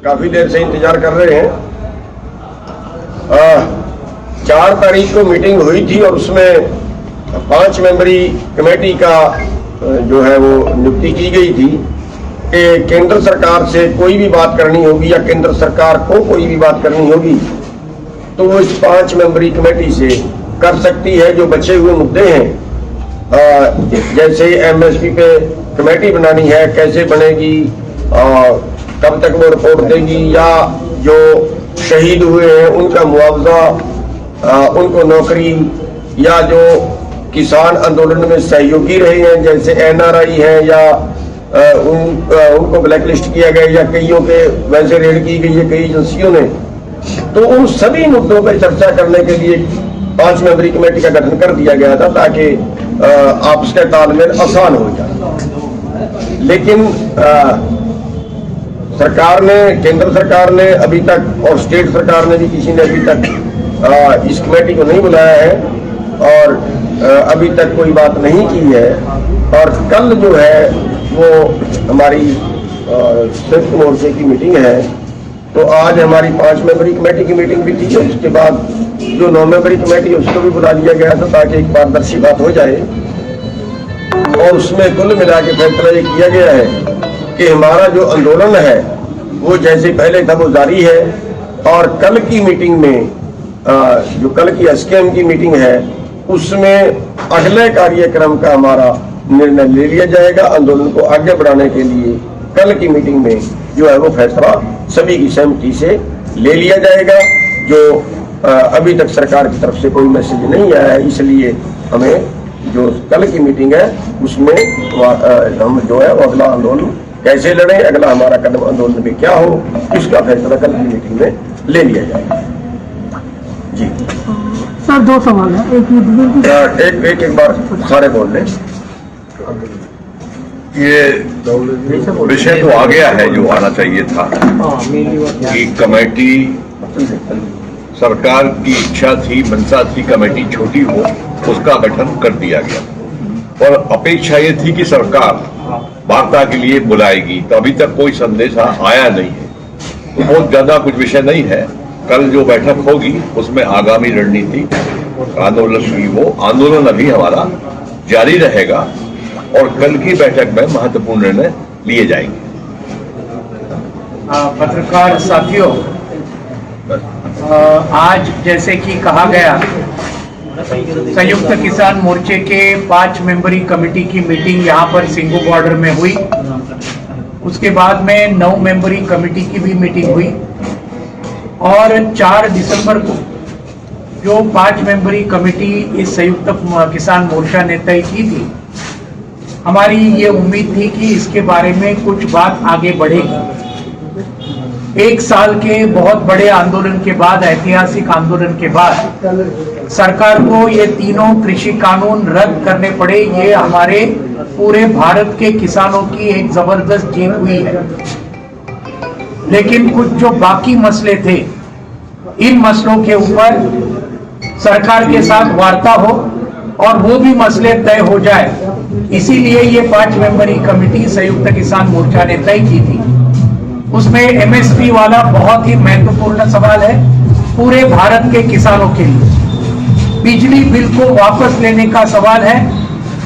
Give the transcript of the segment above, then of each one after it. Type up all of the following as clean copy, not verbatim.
काफी देर से इंतजार कर रहे हैं। 4 तारीख को मीटिंग हुई थी और उसमें 5 मेंबरी कमेटी का जो है वो नियुक्ति की गई थी कि केंद्र सरकार से कोई भी बात करनी होगी या केंद्र सरकार को कोई भी बात करनी होगी तो वो इस 5 मेंबरी कमेटी से कर सकती है। जो बचे हुए मुद्दे हैं जैसे एमएसपी पे कमेटी बनानी है, कैसे बनेगी, कब तक वो रिपोर्ट देगी, या जो शहीद हुए हैं उनका मुआवजा, उनको नौकरी, या जो किसान आंदोलन में सहयोगी रहे हैं जैसे एनआरआई है या उनको ब्लैकलिस्ट किया गया या कईयों के वैसे रेड की गई है कई एजेंसियों ने, तो उन सभी मुद्दों पर चर्चा करने के लिए 5 मेंबरी कमेटी का गठन कर दिया गया था ताकि आपस का तालमेल आसान हो जाए। लेकिन सरकार ने, केंद्र सरकार ने अभी तक और स्टेट सरकार ने भी किसी ने अभी तक इस कमेटी को नहीं बुलाया है और अभी तक कोई बात नहीं की है। और कल जो है वो हमारी संयुक्त मोर्चे की मीटिंग है, तो आज हमारी 5 मेंबरी कमेटी की मीटिंग भी थी। उसके बाद जो 9 मेंबरी कमेटी है उसको भी बुला लिया गया था ताकि एक पारदर्शी बात हो जाए। और उसमें कुल मिला के फैसला ये किया गया है कि हमारा जो आंदोलन है वो जैसे पहले था वो जारी है और कल की मीटिंग में जो कल की एसकेएम की मीटिंग है उसमें अगले कार्यक्रम का हमारा निर्णय ले लिया जाएगा। आंदोलन को आगे बढ़ाने के लिए कल की मीटिंग में जो है वो फैसला सभी की सहमति से ले लिया जाएगा। जो अभी तक सरकार की तरफ से कोई मैसेज नहीं आया है, इसलिए हमें जो कल की मीटिंग है उसमें हम जो है वो अगला आंदोलन कैसे लड़ें, अगला हमारा कदम आंदोलन में क्या हो, इसका फैसला कल की मीटिंग में ले लिया जाएगा। जी सर, 2 सवाल है। एक बार सारे बोल लें। ये विषय तो आ गया है जो आना चाहिए था कि कमेटी, सरकार की इच्छा थी, मंशा थी कमेटी छोटी हो, उसका गठन कर दिया गया और अपेक्षा ये थी कि सरकार वार्ता के लिए बुलाएगी, तो अभी तक कोई संदेश आया नहीं है। तो बहुत ज्यादा कुछ विषय नहीं है। कल जो बैठक होगी उसमें आगामी रणनीति आंदोलन की, वो आंदोलन अभी हमारा जारी रहेगा और कल की बैठक में महत्वपूर्ण निर्णय लिए जाएंगे। पत्रकार साथियों, आज जैसे कि कहा गया संयुक्त किसान मोर्चे के 5 मेंबरी कमेटी की मीटिंग यहाँ पर सिंगू बॉर्डर में हुई। उसके बाद में 9 मेंबरी कमेटी की भी मीटिंग हुई और 4 दिसंबर को जो 5 मेंबरी कमेटी इस संयुक्त किसान मोर्चा ने तय की थी, हमारी ये उम्मीद थी कि इसके बारे में कुछ बात आगे बढ़ेगी। 1 साल के बहुत बड़े आंदोलन के बाद, ऐतिहासिक आंदोलन के बाद सरकार को ये तीनों कृषि कानून रद्द करने पड़े। ये हमारे पूरे भारत के किसानों की एक जबरदस्त जीत हुई है। लेकिन कुछ जो बाकी मसले थे, इन मसलों के ऊपर सरकार के साथ वार्ता हो और वो भी मसले तय हो जाए, इसीलिए ये 5 मेंबरी कमेटी संयुक्त किसान मोर्चा ने तय की थी। उसमें एमएसपी वाला बहुत ही महत्वपूर्ण सवाल है पूरे भारत के किसानों के लिए। बिजली बिल को वापस लेने का सवाल है।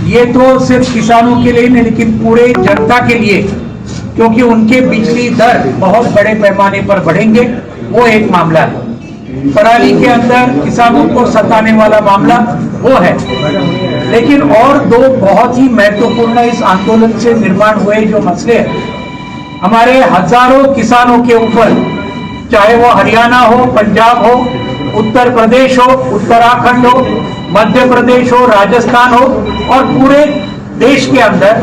ये तो सिर्फ किसानों के लिए नहीं लेकिन पूरे जनता के लिए, क्योंकि उनके बिजली दर बहुत बड़े पैमाने पर बढ़ेंगे, वो एक मामला है। पराली के अंदर किसानों को सताने वाला मामला वो है। लेकिन और 2 बहुत ही महत्वपूर्ण इस आंदोलन से निर्माण हुए जो मसले हैं, हमारे हजारों किसानों के ऊपर, चाहे वो हरियाणा हो, पंजाब हो, उत्तर प्रदेश हो, उत्तराखंड हो, मध्य प्रदेश हो, राजस्थान हो और पूरे देश के अंदर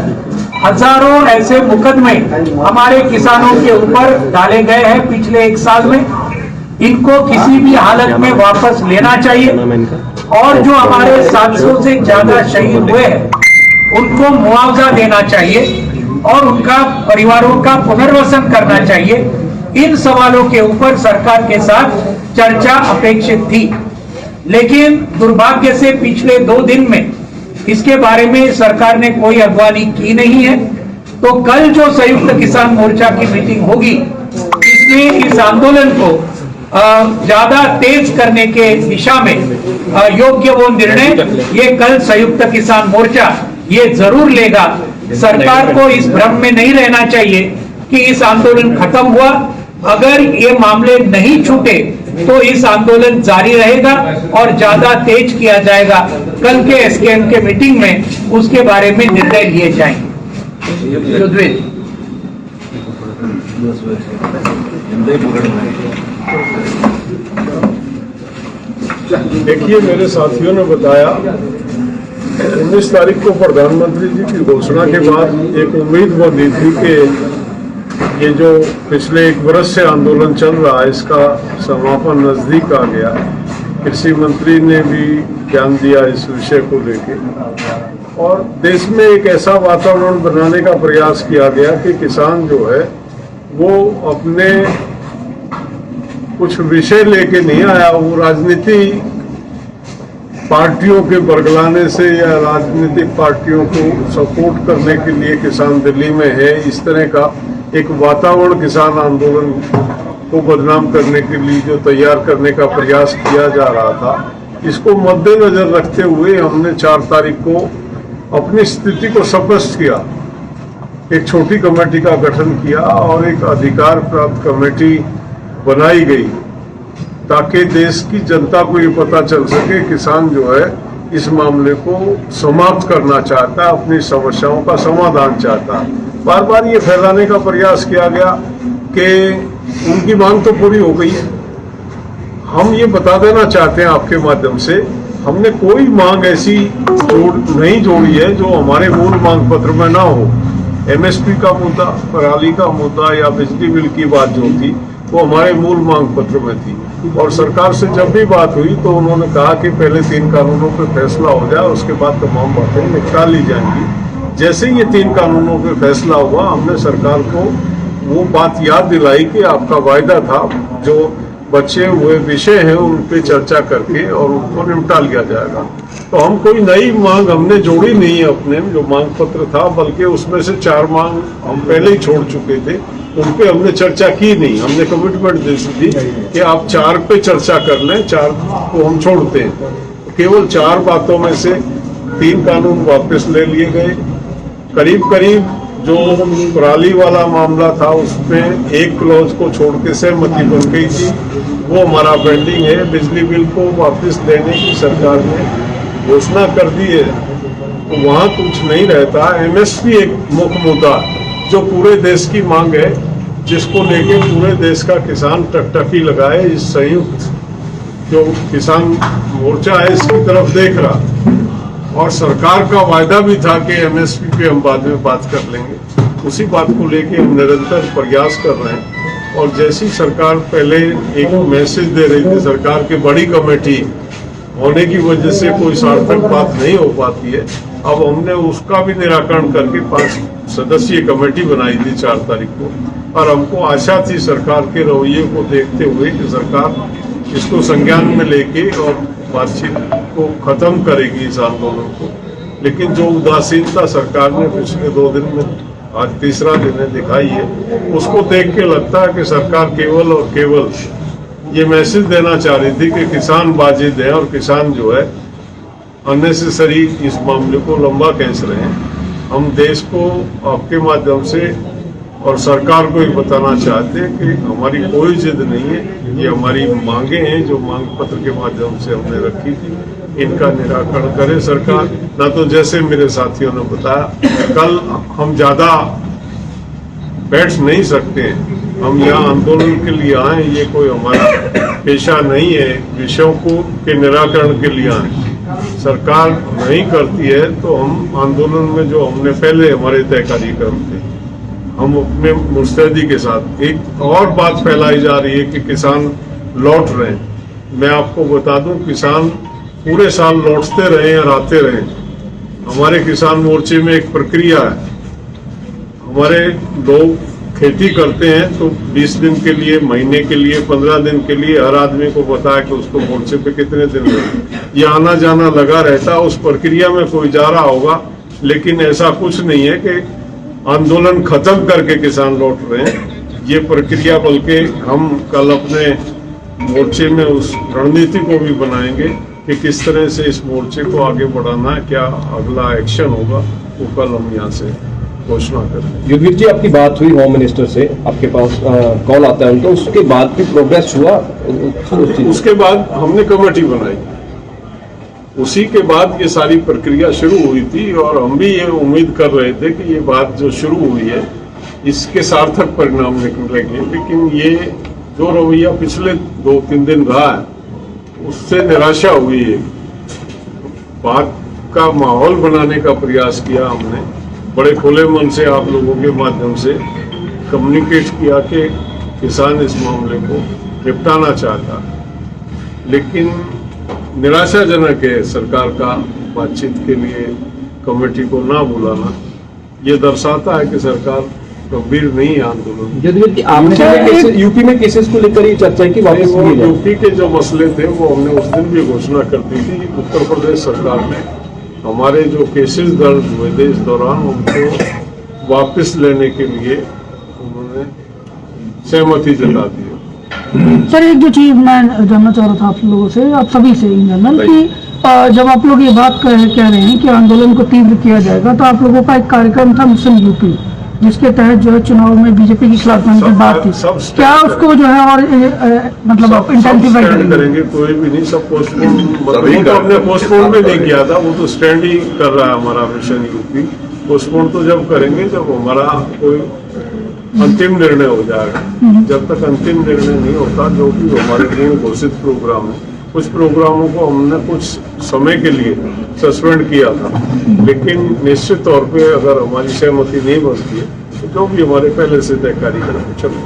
हजारों ऐसे मुकदमे हमारे किसानों के ऊपर डाले गए हैं पिछले 1 साल में। इनको किसी भी हालत में वापस लेना चाहिए और जो हमारे 700 से ज्यादा शहीद हुए हैं उनको मुआवजा देना चाहिए और उनका परिवारों का पुनर्वसन करना चाहिए। इन सवालों के ऊपर सरकार के साथ चर्चा अपेक्षित थी, लेकिन दुर्भाग्य से पिछले 2 दिन में इसके बारे में सरकार ने कोई अगवानी की नहीं है। तो कल जो संयुक्त किसान मोर्चा की मीटिंग होगी इसमें से इस आंदोलन को ज्यादा तेज करने के दिशा में योग्य वो निर्णय ये कल संयुक्त किसान मोर्चा ये जरूर लेगा। सरकार को इस भ्रम में नहीं रहना चाहिए कि इस आंदोलन खत्म हुआ। अगर ये मामले नहीं छूटे तो इस आंदोलन जारी रहेगा और ज्यादा तेज किया जाएगा। कल के एसकेएम के मीटिंग में उसके बारे में निर्णय लिए जाएंगे। युद्धवीर देखिए, मेरे साथियों ने बताया 19 तारीख को प्रधानमंत्री जी की घोषणा के बाद एक उम्मीद बंधी थी कि ये जो पिछले 1 वर्ष से आंदोलन चल रहा है इसका समापन नजदीक आ गया। कृषि मंत्री ने भी ज्ञान दिया इस विषय को लेके और देश में एक ऐसा वातावरण बनाने का प्रयास किया गया कि किसान जो है वो अपने कुछ विषय लेके नहीं आया, वो राजनीति पार्टियों के बरगलाने से या राजनीतिक पार्टियों को सपोर्ट करने के लिए किसान दिल्ली में है, इस तरह का एक वातावरण किसान आंदोलन को बदनाम करने के लिए जो तैयार करने का प्रयास किया जा रहा था, इसको मद्देनजर रखते हुए हमने 4 तारीख को अपनी स्थिति को स्पष्ट किया। एक छोटी कमेटी का गठन किया और एक अधिकार प्राप्त कमेटी बनाई गई ताकि देश की जनता को ये पता चल सके किसान जो है इस मामले को समाप्त करना चाहता है, अपनी समस्याओं का समाधान चाहता है। बार बार ये फैलाने का प्रयास किया गया कि उनकी मांग तो पूरी हो गई है। हम ये बता देना चाहते हैं आपके माध्यम से, हमने कोई मांग ऐसी नहीं जोड़ी है जो हमारे मूल मांग पत्र में ना हो। एमएसपी का मुद्दा, पराली का मुद्दा या बिजली बिल की बात जो थी वो हमारे मूल मांग पत्र में थी और सरकार से जब भी बात हुई तो उन्होंने कहा कि पहले 3 कानूनों पे फैसला हो जाए, उसके बाद तमाम बातें निकाल ली जाएंगी। जैसे ही ये 3 कानूनों पे फैसला हुआ, हमने सरकार को वो बात याद दिलाई कि आपका वायदा था जो बचे हुए विषय हैं उन पे चर्चा करके और उनको निपटा लिया जाएगा। तो हम कोई नई मांग हमने जोड़ी नहीं है अपने जो मांग पत्र था, बल्कि उसमें से 4 मांग हम पहले ही छोड़ चुके थे, उन पे हमने चर्चा की नहीं। हमने कमिटमेंट दी थी कि आप 4 पे चर्चा कर लें, 4 को हम छोड़ते हैं। केवल 4 बातों में से 3 कानून वापस ले लिए गए। करीब करीब जो पराली वाला मामला था उसमें एक क्लॉज को छोड़ के सहमति बन गई थी, वो हमारा पेंडिंग है। बिजली बिल को वापस देने की सरकार ने घोषणा कर दी है, तो वहाँ कुछ नहीं रहता। एमएसपी एक मुख्य मुद्दा जो पूरे देश की मांग है, जिसको लेके पूरे देश का किसान टकटकी लगाए। इस संयुक्त जो किसान मोर्चा है इसकी तरफ देख रहा और सरकार का वायदा भी था कि एमएसपी पे हम बाद में बात कर लेंगे। उसी बात को लेके हम निरंतर प्रयास कर रहे हैं और जैसी सरकार पहले एक मैसेज दे रही थी, सरकार की बड़ी कमेटी होने की वजह से कोई सार्थक बात नहीं हो पाती है, अब हमने उसका भी निराकरण करके 5 सदस्यीय कमेटी बनाई थी 4 तारीख को और हमको आशा थी सरकार के रवैये को देखते हुए कि सरकार इसको संज्ञान में लेके और बातचीत को खत्म करेगी इस आंदोलन को। लेकिन जो उदासीनता सरकार ने पिछले 2 दिन में, आज तीसरा दिन है, दिखाई है, उसको देख के लगता है कि सरकार केवल और केवल ये मैसेज देना चाह रही थी कि किसान बाजिद है और किसान जो है अननेसेसरी इस मामले को लंबा खींच रहे हैं। हम देश को आपके माध्यम से और सरकार को ही बताना चाहते हैं कि हमारी कोई जिद नहीं है, ये हमारी मांगे हैं जो मांग पत्र के माध्यम से हमने रखी थी, इनका निराकरण करे सरकार। ना तो जैसे मेरे साथियों ने बताया, कल हम ज्यादा बैठ नहीं सकते हैं, हम यहाँ आंदोलन के लिए आए, ये कोई हमारा पेशा नहीं है, विषयों को के निराकरण के लिए आए। सरकार नहीं करती है तो हम आंदोलन में जो हमने पहले हमारे तय कार्यक्रम थे, हम अपने मुस्तैदी के साथ। एक और बात फैलाई जा रही है कि किसान लौट रहे हैं। मैं आपको बता दूं, किसान पूरे साल लौटते रहे और आते रहे। हमारे किसान मोर्चे में एक प्रक्रिया है, हमारे लोग खेती करते हैं तो 20 दिन के लिए, महीने के लिए, 15 दिन के लिए हर आदमी को पता है कि उसको मोर्चे पे कितने दिन लगे। ये आना जाना लगा रहता, उस प्रक्रिया में कोई जा रहा होगा, लेकिन ऐसा कुछ नहीं है कि आंदोलन खत्म करके किसान लौट रहे हैं। ये प्रक्रिया, बल्कि हम कल अपने मोर्चे में उस रणनीति को भी बनाएंगे कि किस तरह से इस मोर्चे को आगे बढ़ाना है, क्या अगला एक्शन होगा, वो कल हम यहाँ से घोषणा करेंगे। युद्धवीर जी, आपकी बात हुई होम मिनिस्टर से, आपके पास कॉल आता है उनका, उसके बाद भी प्रोग्रेस हुआ? उसके बाद हमने कमेटी बनाई, उसी के बाद ये सारी प्रक्रिया शुरू हुई थी और हम भी ये उम्मीद कर रहे थे कि ये बात जो शुरू हुई है इसके सार्थक परिणाम निकलेंगे, लेकिन ये जो रवैया पिछले 2-3 दिन रहा है उससे निराशा हुई है। बात का माहौल बनाने का प्रयास किया हमने, बड़े खुले मन से आप लोगों के माध्यम से कम्युनिकेट किया कि किसान इस मामले को निपटाना चाहता, लेकिन निराशाजनक है सरकार का बातचीत के लिए कमेटी को ना बुलाना। ये दर्शाता है कि सरकार गंभीर नहीं है आंदोलन। युद्धवीर जी, आपने यूपी में केसेस को लेकर ही चर्चा की, वापस वो यूपी के जो मसले थे वो हमने उस दिन भी घोषणा कर दी थी। उत्तर प्रदेश सरकार ने हमारे जो केसेस दर्ज हुए थे इस दौरान उनको वापस लेने के लिए उन्होंने सहमति जता दी। सर, एक जो चीज मैं जानना चाह रहा था आप लोगों से, आप सभी से इन जनरल, कि जब आप लोग ये बात कह रहे हैं कि आंदोलन को तीव्र किया जाएगा, तो आप लोगों का एक कार्यक्रम था मिशन यूपी, जिसके तहत जो है चुनाव में बीजेपी के खिलाफ जाने की बात थी, क्या उसको जो है और मतलब आप इंटेंसिफाई करेंगे? कोई भी नहीं, सब पोस्टपोन, तो हमने पोस्टपोन भी नहीं किया था, वो तो स्टैंड ही कर रहा है हमारा मिशन यूपी। पोस्टपोन तो जब करेंगे जब हमारा कोई अंतिम निर्णय हो जाएगा। जब तक अंतिम निर्णय नहीं होता, जो भी हमारे पूर्ण घोषित प्रोग्राम है, कुछ प्रोग्रामों को हमने कुछ समय के लिए सस्पेंड किया था, लेकिन निश्चित तौर पे अगर हमारी सहमति नहीं बनती है तो जो भी हमारे पहले से तय कार्यक्रम चलो।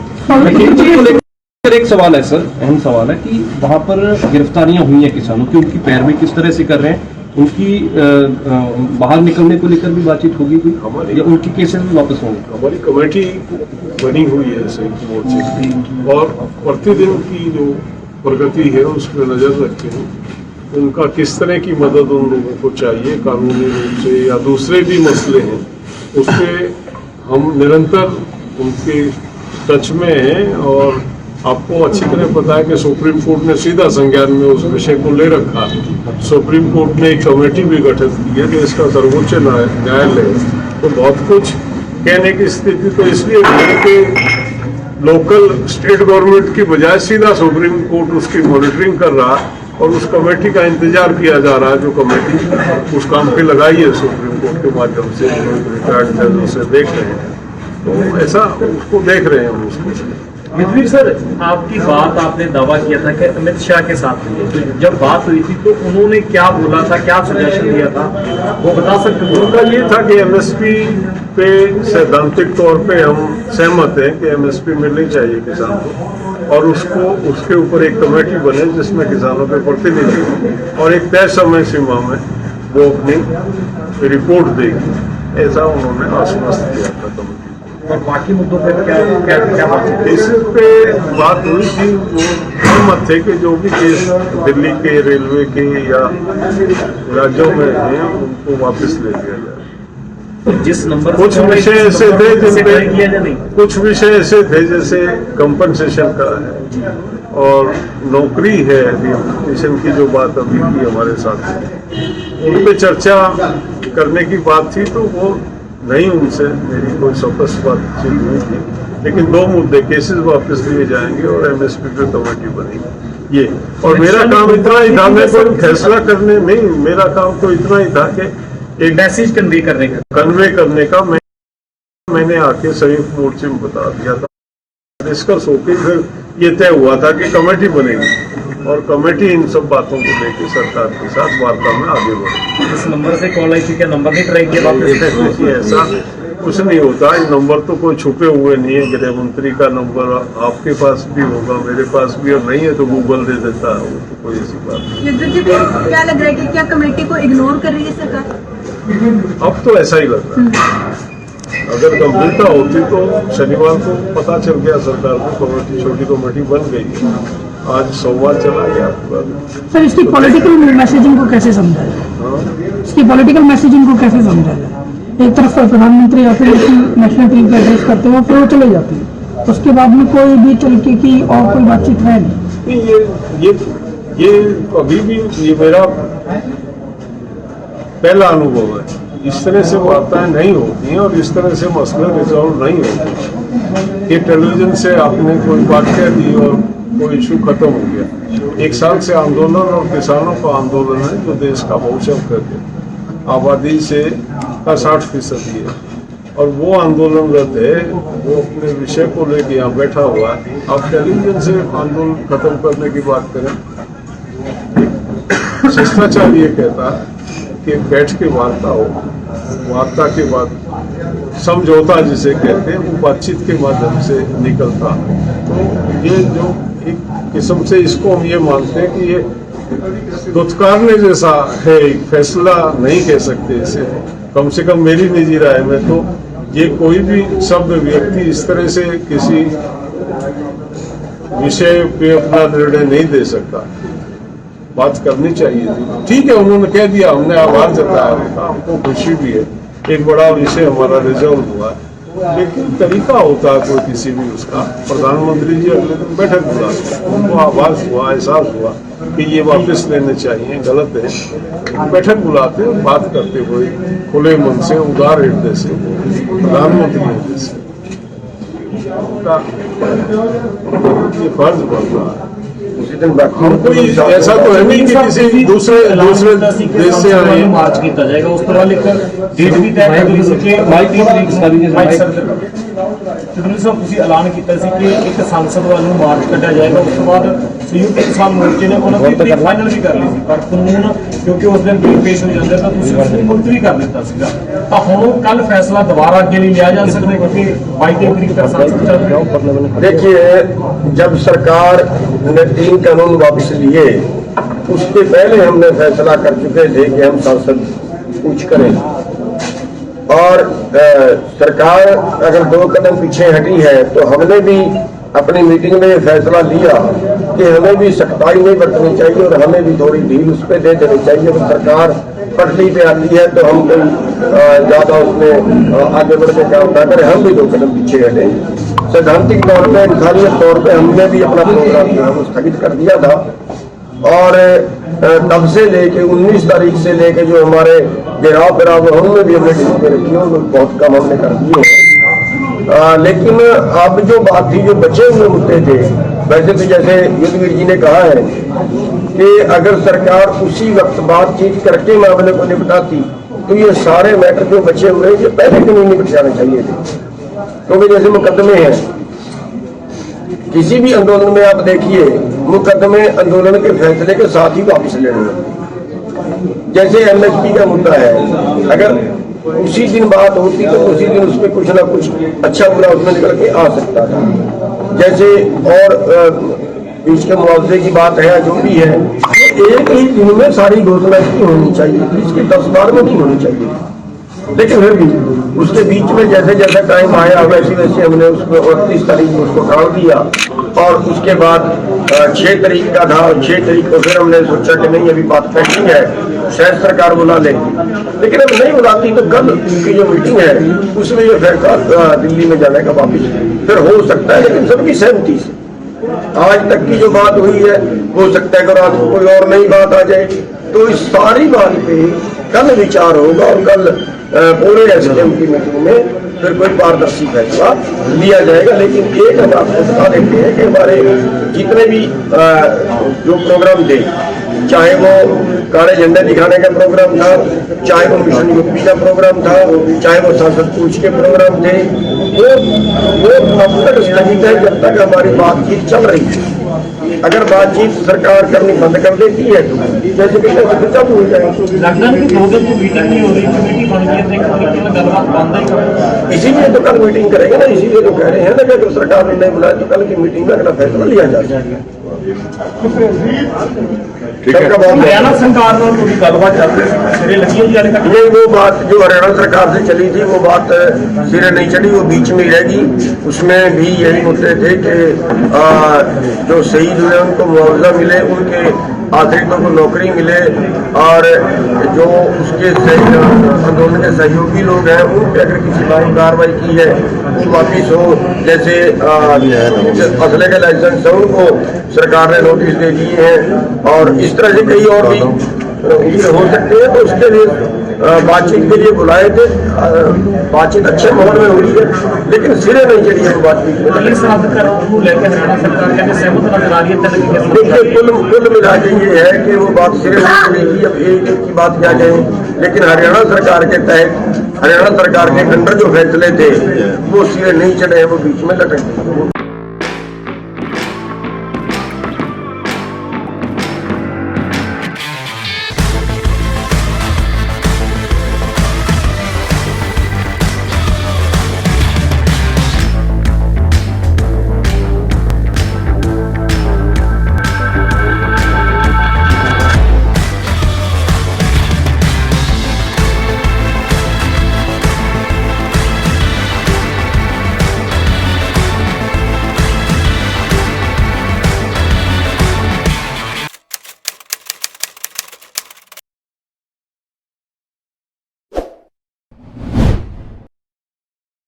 एक सवाल है सर, अहम सवाल है कि वहाँ पर गिरफ्तारियां हुई हैं किसानों की, उनकी पैरवी किस तरह से कर रहे हैं, उनकी बाहर निकलने को लेकर भी बातचीत होगी या उनकी केसेस भी वापस होंगे? हमारी कमेटी बनी हुई है संयुक्त मोर्चे की, और प्रतिदिन की जो प्रगति है उस पर नजर रखते हैं। उनका किस तरह की मदद उन लोगों को चाहिए कानूनी रूप से या दूसरे भी मसले हैं, उस पर हम निरंतर उनके टच में हैं। और आपको अच्छी तरह पता है कि सुप्रीम कोर्ट ने सीधा संज्ञान में उस विषय को ले रखा। सुप्रीम कोर्ट ने एक कमेटी भी गठित की है कि इसका सर्वोच्च न्यायालय तो बहुत कुछ कहने की स्थिति तो इसलिए है कि लोकल स्टेट गवर्नमेंट की बजाय सीधा सुप्रीम कोर्ट उसकी मॉनिटरिंग कर रहा है और उस कमेटी का इंतजार किया जा रहा है, जो कमेटी उस काम पे लगाई है सुप्रीम कोर्ट के माध्यम से, रिटायर्ड जज उसे देख रहे हैं। तो ऐसा उसको देख रहे हैं हम उसको। युद्धवीर सर, आपकी बात आपने दावा किया था कि अमित शाह के साथ हुई है, तो जब बात हुई थी तो उन्होंने क्या बोला था, क्या सजेशन दिया था, वो बता सकते हैं? उनका ये था कि एमएसपी पे सैद्धांतिक तौर पे हम सहमत हैं कि एमएसपी मिलनी चाहिए किसान को, और उसके ऊपर एक कमेटी बने जिसमें किसानों के प्रतिनिधि हों और एक तय समय सीमा में वो अपनी रिपोर्ट देगी, ऐसा उन्होंने आश्वस्त किया था कमेटी। और बाकी मुद्दों पर क्या बात? इस पे बात हुई थी, वो सहमत थे कि जो भी केस दिल्ली के, रेलवे के या राज्यों में हैं उनको वापस ले लिया जाए। जिस नंबर कुछ विषय ऐसे थे जिनपे कुछ विषय ऐसे थे जैसे कंपनसेशन का है और नौकरी है, रिहैबिलिटेशन की जो बात अभी की हमारे साथ, उन पे चर्चा करने की बात थी, तो वो नहीं, उनसे मेरी कोई स्पष्ट बातचीत हुई थी। लेकिन 2 मुद्दे, केसेस वापस लिए जाएंगे और एमएसपी पे कमेटी बनेगी, ये। और मेरा काम इतना ही था, मैं कोई फैसला करने नहीं, मेरा काम तो इतना ही था कि एक मैसेज कन्वे करने का मैंने आके संयुक्त मोर्चे में बता दिया था। डिस्कस होकर फिर ये तय हुआ था कि कमेटी बनेगी और कमेटी इन सब बातों को लेकर सरकार के साथ वार्ता में आगे बढ़ेगी। इस नंबर से कॉल आई थी, क्या नंबर नहीं ट्राई किया वापस? ऐसा कुछ नहीं होता, ये नंबर तो कोई छुपे हुए नहीं है। गृह मंत्री का नंबर आपके पास भी होगा, मेरे पास भी, और नहीं है तो गूगल दे देता है, वो तो कोई ऐसी बात नहीं। युद्धवीर जी, क्या लग रहा है कि क्या कमेटी को इग्नोर कर रही है सरकार? अब तो ऐसा ही लग रहा है। अगर गंभीरता होती तो शनिवार को पता चल गया सरकार को, कमेटी, छोटी कमेटी बन गई, आज सोमवार चला गया। सर, इसकी पॉलिटिकल मैसेजिंग को कैसे समझा जाए? इसकी पॉलिटिकल मैसेजिंग को कैसे समझा जाए? एक तरफ प्रधानमंत्री या फिर नेशनल टीम का एड्रेस करते हैं, फिर वो चले जाते हैं। उसके बाद में कोई भी तरीके की और कोई बातचीत है नहीं? ये अभी भी ये मेरा पहला अनुभव है। इस तरह से वार्ताएं नहीं होती हैं और इस तरह से मसले रिजॉल्व नहीं होते। ये टेलीविजन से आपने कोई बात कह दी और कोई इशू खत्म हो गया। 1 साल से आंदोलन और किसानों का आंदोलन है जो देश का भविष्य करके आबादी से का 60% है और वो आंदोलनरत है, वो अपने विषय को लेकर यहाँ बैठा हुआ है। आप टेलीविजन से आंदोलन खत्म करने की बात करें, शिष्टाचार ये कहता है कि बैठ के वार्ता हो, वार्ता के बाद समझौता जिसे कहते हैं वो बातचीत के माध्यम से निकलता है। तो ये जो एक किस्म से इसको हम ये मानते हैं कि ये दुत्कारने जैसा है, एक फैसला नहीं कह सकते इसे, कम से कम मेरी निजी राय में। तो ये कोई भी शब्द व्यक्ति इस तरह से किसी विषय पे अपना निर्णय नहीं दे सकता। बात करनी चाहिए थी, ठीक है, उन्होंने कह दिया, हमने आभार जताया उनका, हमको खुशी भी है, एक बड़ा विषय हमारा रिजॉल्व हुआ। लेकिन तरीका होता है कोई किसी भी उसका। प्रधानमंत्री जी अगले दिन बैठक बुलाते, उनको आभास हुआ, एहसास हुआ कि ये वापस लेने चाहिए, गलत है, बैठक बुलाते और बात करते हुए खुले मन से, उदार हृदय से, प्रधानमंत्री हृदय से ये फर्ज बनता है। उसी दिन बाकी कोई ऐसा तो है नहीं कि किसी दूसरे देश से आए। मार्च किया जाएगा, उस तरह लेकर डेट भी तय कर ली सके। 22 तरीक साहब ਤੁਸੀਂ ਐਲਾਨ ਕੀਤਾ ਸੀ ਕਿ ਇੱਕ ਸੰਸਦ ਵੱਲ ਨੂੰ ਮਾਰਚ ਕੱਢਿਆ ਜਾਏਗਾ, ਉਸ ਤੋਂ ਬਾਅਦ ਸੰਯੁਕਤ ਕਿਸਾਨ ਮੋਰਚੇ ਨੇ ਉਹਨਾਂ ਦੀ ਤਰੀਕ ਫਾਈਨਲ ਵੀ ਕਰ ਲਈ ਸੀ, ਪਰ ਕਾਨੂੰਨ ਕਿਉਂਕਿ ਉਸ ਦਿਨ ਬਿੱਲ ਪੇਸ਼ ਹੋ ਜਾਂਦੇ ਤਾਂ ਤੁਸੀਂ ਉਸ ਦਿਨ ਮੁਲਤਵੀ ਕਰ ਦਿੱਤਾ ਸੀਗਾ। ਤਾਂ ਹੁਣ ਕੱਲ ਫੈਸਲਾ ਦੁਬਾਰਾ ਅੱਗੇ ਨਹੀਂ ਲਿਆ ਜਾ ਸਕਦਾ क्योंकि 22 तरीक तक संसद चल रही है। देखिए, जब सरकार ने 3 कानून वापस लिए, उसके पहले हमने फैसला कर चुके थे कि हम संसद कुछ करें और सरकार अगर 2 कदम पीछे हटी है तो हमने भी अपनी मीटिंग में फैसला लिया कि हमें भी सख्ताई नहीं बरतनी चाहिए और हमें भी थोड़ी ढील उस पर दे देनी चाहिए। तो सरकार पटरी पे आती है तो हम कोई ज्यादा उसमें आगे बढ़ के काम ना करें, हम भी 2 कदम पीछे हटे। सैद्धांतिक तौर पर, इंसानियत तौर पर हमने भी अपना प्रोग्राम जो है वो स्थगित कर दिया था और तब से लेके 19 तारीख से लेके जो हमारे गिराव उनमें भी हमने ढील रखी है, बहुत कम हमने कर दिए। लेकिन अब जो बात थी, जो बचे हुए मुद्दे थे, वैसे तो जैसे युद्धवीर जी ने कहा है कि अगर सरकार उसी वक्त बातचीत करके मामले को निपटाती तो ये सारे मैटर जो बचे हुए ये पहले क्यों नहीं निपट जाने चाहिए थे। क्योंकि जैसे मुकदमे हैं, किसी भी आंदोलन में आप देखिए, मुकदमे आंदोलन के फैसले के साथ ही वापस लेने होते। जैसे एमएसपी का मुद्दा है, अगर उसी दिन बात होती तो उसी दिन उसमें कुछ ना कुछ अच्छा बुरा उसमें निकल के आ सकता था। जैसे और बीच के मुआवजे की बात है, जो भी है, एक ही दिन में सारी घोषणा की होनी चाहिए, इसके 10 बार में नहीं होनी चाहिए। लेकिन फिर भी उसके बीच में जैसे जैसे टाइम आया वैसे वैसे हमने उसको 38 तारीख को उसको टाल दिया और उसके बाद 6 तारीख का था। 6 तारीख को फिर हमने सोचा कि नहीं, अभी बात पेंडिंग है, शायद सरकार बुला लेगी। लेकिन अब नहीं बुलाती तो कल की जो मीटिंग है उसमें ये फैसला दिल्ली में जाने का वापिस फिर हो सकता है, लेकिन सबकी सहमति से। आज तक की जो बात हुई है, हो सकता है कि रात को कोई और नई बात आ जाए, तो इस सारी बात पे कल विचार होगा और कल पूरे एसडीएम की मीटिंग में फिर कोई पारदर्शी फैसला लिया जाएगा। लेकिन एक हम आपको बता देते हैं कि हमारे जितने भी जो प्रोग्राम थे, चाहे वो काले झंडे दिखाने का प्रोग्राम था, चाहे वो मिशन यूपी का प्रोग्राम था, चाहे वो संसद पूछ के प्रोग्राम थे, वो अब तक स्थगित है जब तक हमारी बातचीत चल रही है। अगर बातचीत सरकार करनी बंद कर देती है तो जैसे कि चालू हो जाएगी। लगता है कि 2 दिन की मीटिंग नहीं हो रही, कमेटी बन गई, गलबात बंद है। इसीलिए तो कल मीटिंग करेंगे ना, इसीलिए तो कह रहे हैं ना कि अगर सरकार ने नहीं बुलाया तो कल की मीटिंग में अगला फैसला लिया जाएगा। ठीक है। सबका बहुत हरियाणा सरकार ਨਾਲ ਤੁਹਾਡੀ ਗੱਲਬਾਤ ਚੱਲ ਰਹੀ ਸੀ ਸਿਰੇ ਲੱਗੀ ਹੈ ਜੀ ਹਾਲੇ ਤੱਕ नहीं, वो बात जो हरियाणा सरकार से चली थी वो बात सिरे नहीं चढ़ी, वो बीच में ही रहेगी। उसमें भी यही मुद्दे थे कि जो शहीद हुए उनको मुआवजा मिले, उनके आश्रितों को नौकरी मिले, और जो उसके आंदोलन के सहयोगी लोग हैं उन पर अगर किसी बात कार्रवाई की है वो वापिस हो। जैसे असले के लाइसेंस है उनको सरकार ने नोटिस दे दिए हैं, और इस तरह से कई और भी हो सकते हैं। तो उसके लिए बातचीत के लिए बुलाए थे। बातचीत अच्छे माहौल में हुई है, लेकिन सिरे नहीं चढ़ी है वो बातचीत में। ਪੁਲਿਸ ਅਧਿਕਾਰੀਆਂ ਨੂੰ ਲੈ ਕੇ ਹਰਿਆਣਾ ਸਰਕਾਰ ਕਹਿੰਦੇ ਸਹਿਮਤ ਨਜ਼ਰ आ रही है तरह की देखिए, कुल मिला के ये है कि वो बात सिरे नहीं चढ़ेगी। अब एक एक की बात क्या कहें, लेकिन हरियाणा सरकार के तहत, हरियाणा सरकार के अंडर जो फैसले थे वो सिरे नहीं चढ़े हैं, वो बीच में लटक गए।